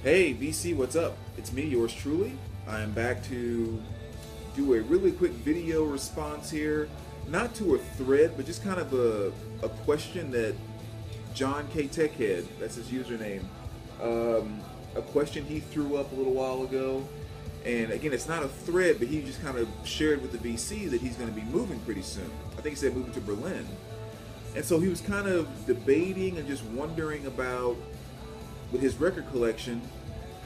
Hey VC, what's up? It's me, yours truly. I am back to do a really quick video response here. Not to a thread, but just kind of a question that John K TechHead, that's his username, a question he threw up a little while ago. And again, it's not a thread, but he just kind of shared with the VC that he's going to be moving pretty soon. I think he said moving to Berlin. And so he was kind of debating and just wondering about, with his record collection,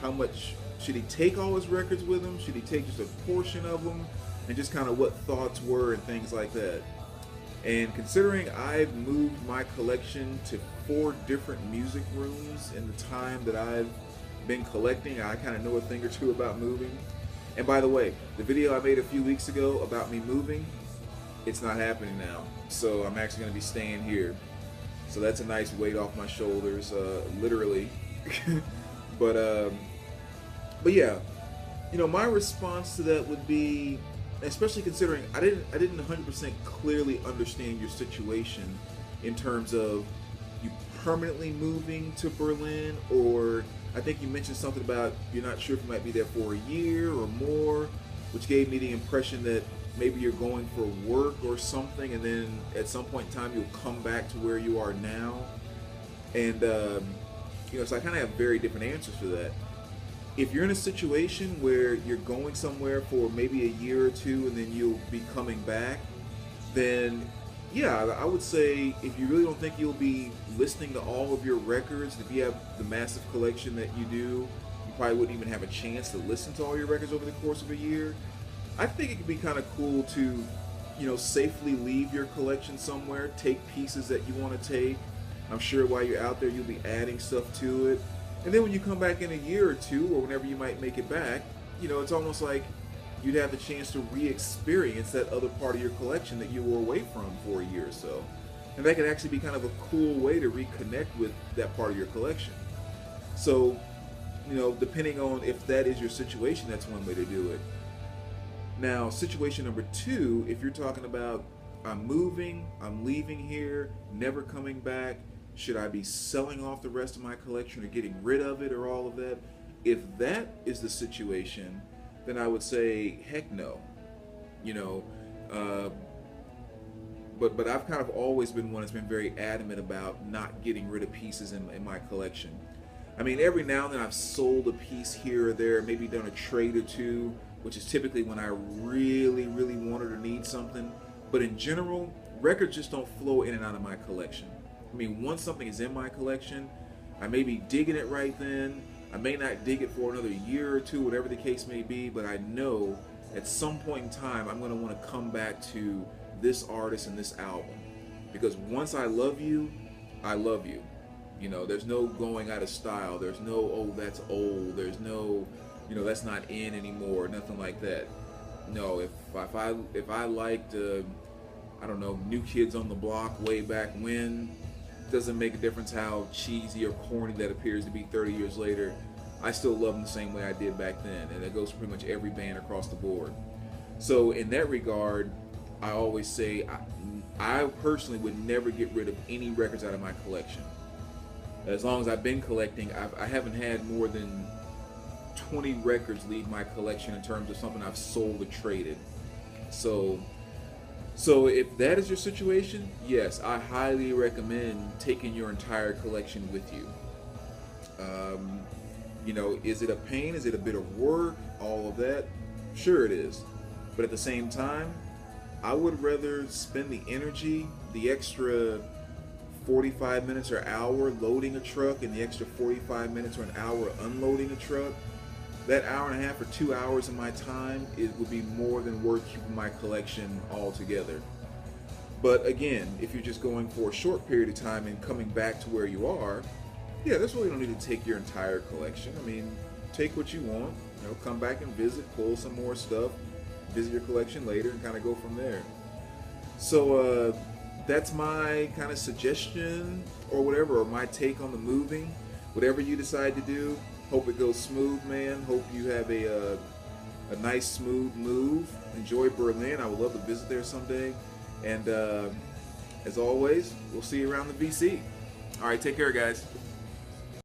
how much should he take all his records with him? Should he take just a portion of them? And just kind of what thoughts were and things like that. And considering I've moved my collection to 4 different music rooms in the time that I've been collecting, I kind of know a thing or two about moving. And by the way, the video I made a few weeks ago about me moving, it's not happening now. So I'm actually going to be staying here. So that's a nice weight off my shoulders, literally. but yeah, my response to that would be, especially considering I didn't 100% clearly understand your situation in terms of you permanently moving to Berlin, or I think you mentioned something about you're not sure if you might be there for a year or more, which gave me the impression that maybe you're going for work or something, and then at some point in time you'll come back to where you are now. And so I kind of have very different answers for that. If you're in a situation where you're going somewhere for maybe a year or two and then you'll be coming back, then yeah, I would say if you really don't think you'll be listening to all of your records, if you have the massive collection that you do, you probably wouldn't even have a chance to listen to all your records over the course of a year. I think it could be kind of cool to, safely leave your collection somewhere, take pieces that you want to take. I'm sure while you're out there, you'll be adding stuff to it. And then when you come back in a year or two, or whenever you might make it back, it's almost like you'd have the chance to re-experience that other part of your collection that you were away from for a year or so. And that could actually be kind of a cool way to reconnect with that part of your collection. So, depending on if that is your situation, that's one way to do it. Now, situation number 2, if you're talking about I'm moving, I'm leaving here, never coming back, should I be selling off the rest of my collection or getting rid of it or all of that? If that is the situation, then I would say heck no. But I've kind of always been one that's been very adamant about not getting rid of pieces in my collection. I mean, every now and then I've sold a piece here or there, maybe done a trade or two, which is typically when I really, really wanted or need something. But in general, records just don't flow in and out of my collection. I mean, once something is in my collection, I may be digging it right then. I may not dig it for another year or two, whatever the case may be, but I know at some point in time I'm going to want to come back to this artist and this album. Because once I love you, I love you. There's no going out of style. There's no, oh, that's old. There's no, that's not in anymore. Nothing like that. No, if I liked, I don't know, New Kids on the Block way back when, doesn't make a difference how cheesy or corny that appears to be 30 years later. I still love them the same way I did back then, and that goes for pretty much every band across the board. So in that regard, I always say I personally would never get rid of any records out of my collection. As long as I've been collecting, I haven't had more than 20 records leave my collection in terms of something I've sold or traded. So if that is your situation, yes, I highly recommend taking your entire collection with you. Is it a pain? Is it a bit of work? All of that? Sure it is. But at the same time, I would rather spend the energy, the extra 45 minutes or hour loading a truck and the extra 45 minutes or an hour unloading a truck. That hour and a half or 2 hours of my time, it would be more than worth keeping my collection altogether. But again, if you're just going for a short period of time and coming back to where you are, yeah, that's really don't need to take your entire collection. I mean, take what you want, come back and visit, pull some more stuff, visit your collection later, and kind of go from there. So that's my kind of suggestion or whatever, or my take on the moving. Whatever you decide to do, hope it goes smooth, man. Hope you have a nice, smooth move. Enjoy Berlin. I would love to visit there someday. And as always, we'll see you around the VC. All right, take care, guys.